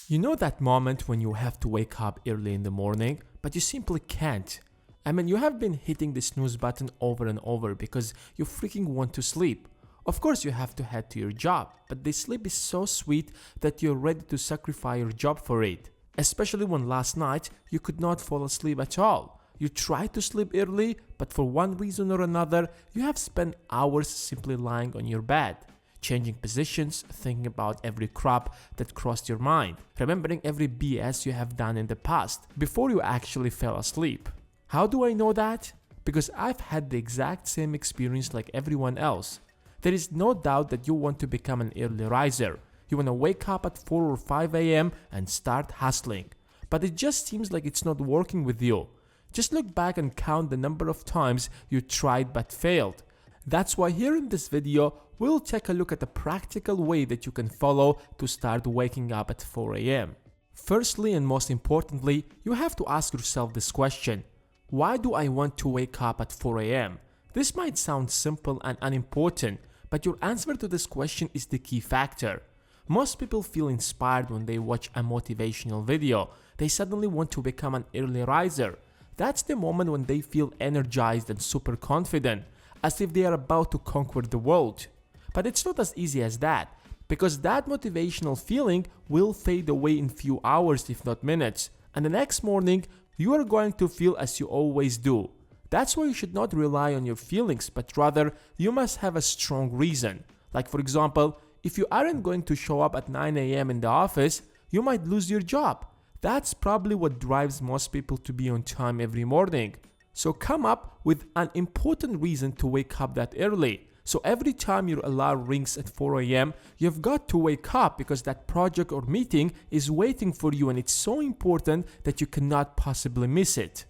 You know that moment when you have to wake up early in the morning, but you simply can't? I mean, you have been hitting the snooze button over and over because you freaking want to sleep. Of course, you have to head to your job, but the sleep is so sweet that you're ready to sacrifice your job for it. Especially when last night you could not fall asleep at all. You tried to sleep early, but for one reason or another, you have spent hours simply lying on your bed, changing positions, thinking about every crap that crossed your mind, remembering every BS you have done in the past before you actually fell asleep. How do I know that? Because I've had the exact same experience like everyone else. There is no doubt that you want to become an early riser. You want to wake up at 4 or 5 a.m. and start hustling. But it just seems like it's not working with you. Just look back and count the number of times you tried but failed. That's why here in this video, we'll take a look at a practical way that you can follow to start waking up at 4 a.m. Firstly and most importantly, you have to ask yourself this question. Why do I want to wake up at 4 a.m.? This might sound simple and unimportant, but your answer to this question is the key factor. Most people feel inspired when they watch a motivational video. They suddenly want to become an early riser. That's the moment when they feel energized and super confident, as if they are about to conquer the world. But it's not as easy as that, because that motivational feeling will fade away in few hours if not minutes, and the next morning you are going to feel as you always do. That's why you should not rely on your feelings, but rather you must have a strong reason. Like for example, if you aren't going to show up at 9 a.m. in the office, you might lose your job. That's probably what drives most people to be on time every morning. So come up with an important reason to wake up that early. So every time your alarm rings at 4 a.m., you've got to wake up because that project or meeting is waiting for you and it's so important that you cannot possibly miss it.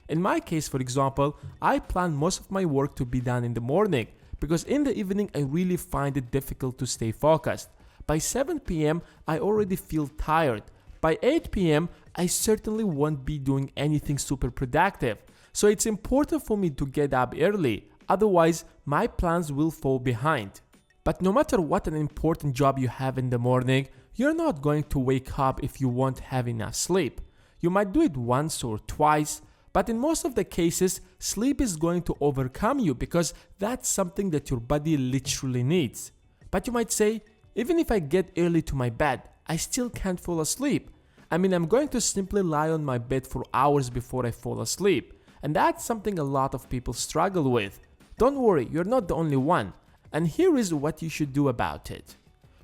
In my case, for example, I plan most of my work to be done in the morning because in the evening I really find it difficult to stay focused. By 7 p.m., I already feel tired. By 8 p.m., I certainly won't be doing anything super productive. So it's important for me to get up early, otherwise my plans will fall behind. But no matter what an important job you have in the morning, you're not going to wake up if you won't have enough sleep. You might do it once or twice, but in most of the cases, sleep is going to overcome you because that's something that your body literally needs. But you might say, even if I get early to my bed, I still can't fall asleep. I mean, I'm going to simply lie on my bed for hours before I fall asleep. And that's something a lot of people struggle with. Don't worry, you're not the only one. And here is what you should do about it.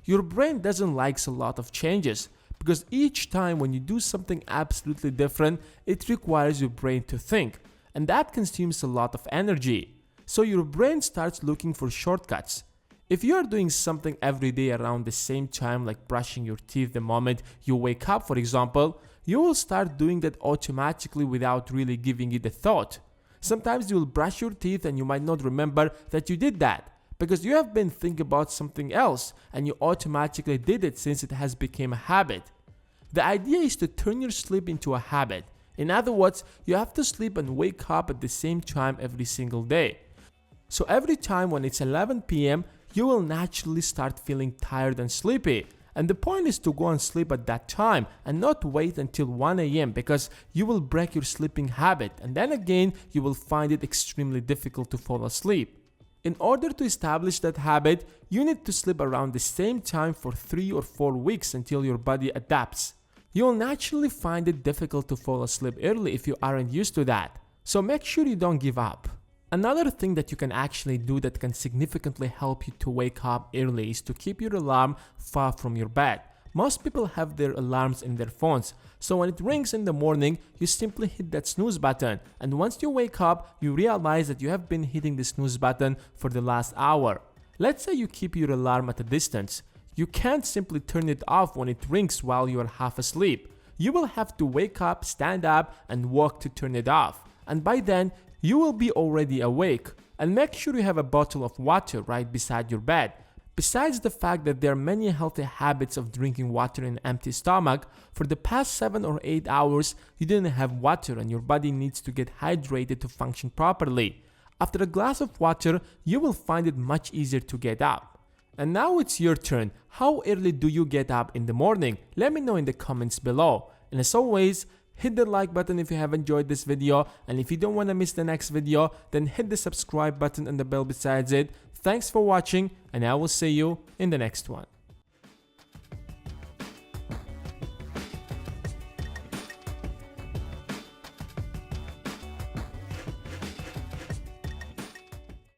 Your brain doesn't like a lot of changes because each time when you do something absolutely different, it requires your brain to think. And that consumes a lot of energy. So your brain starts looking for shortcuts. If you are doing something every day around the same time, like brushing your teeth the moment you wake up, for example, you will start doing that automatically without really giving it a thought. Sometimes you will brush your teeth and you might not remember that you did that because you have been thinking about something else and you automatically did it since it has become a habit. The idea is to turn your sleep into a habit. In other words, you have to sleep and wake up at the same time every single day. So every time when it's 11 p.m., you will naturally start feeling tired and sleepy. And the point is to go and sleep at that time and not wait until 1 a.m. because you will break your sleeping habit and then again you will find it extremely difficult to fall asleep. In order to establish that habit, you need to sleep around the same time for 3 or 4 weeks until your body adapts. You will naturally find it difficult to fall asleep early if you aren't used to that. So make sure you don't give up. Another thing that you can actually do that can significantly help you to wake up early is to keep your alarm far from your bed. Most people have their alarms in their phones, so when it rings in the morning, you simply hit that snooze button, and once you wake up, you realize that you have been hitting the snooze button for the last hour. Let's say you keep your alarm at a distance. You can't simply turn it off when it rings while you are half asleep. You will have to wake up, stand up, and walk to turn it off, and by then, you will be already awake. And make sure you have a bottle of water right beside your bed. Besides the fact that there are many healthy habits of drinking water in an empty stomach, for the past 7 or 8 hours you didn't have water and your body needs to get hydrated to function properly. After a glass of water, you will find it much easier to get up. And now it's your turn. How early do you get up in the morning? Let me know in the comments below. And as always, hit the like button if you have enjoyed this video, and if you don't want to miss the next video, then hit the subscribe button and the bell besides it. Thanks for watching, and I will see you in the next one.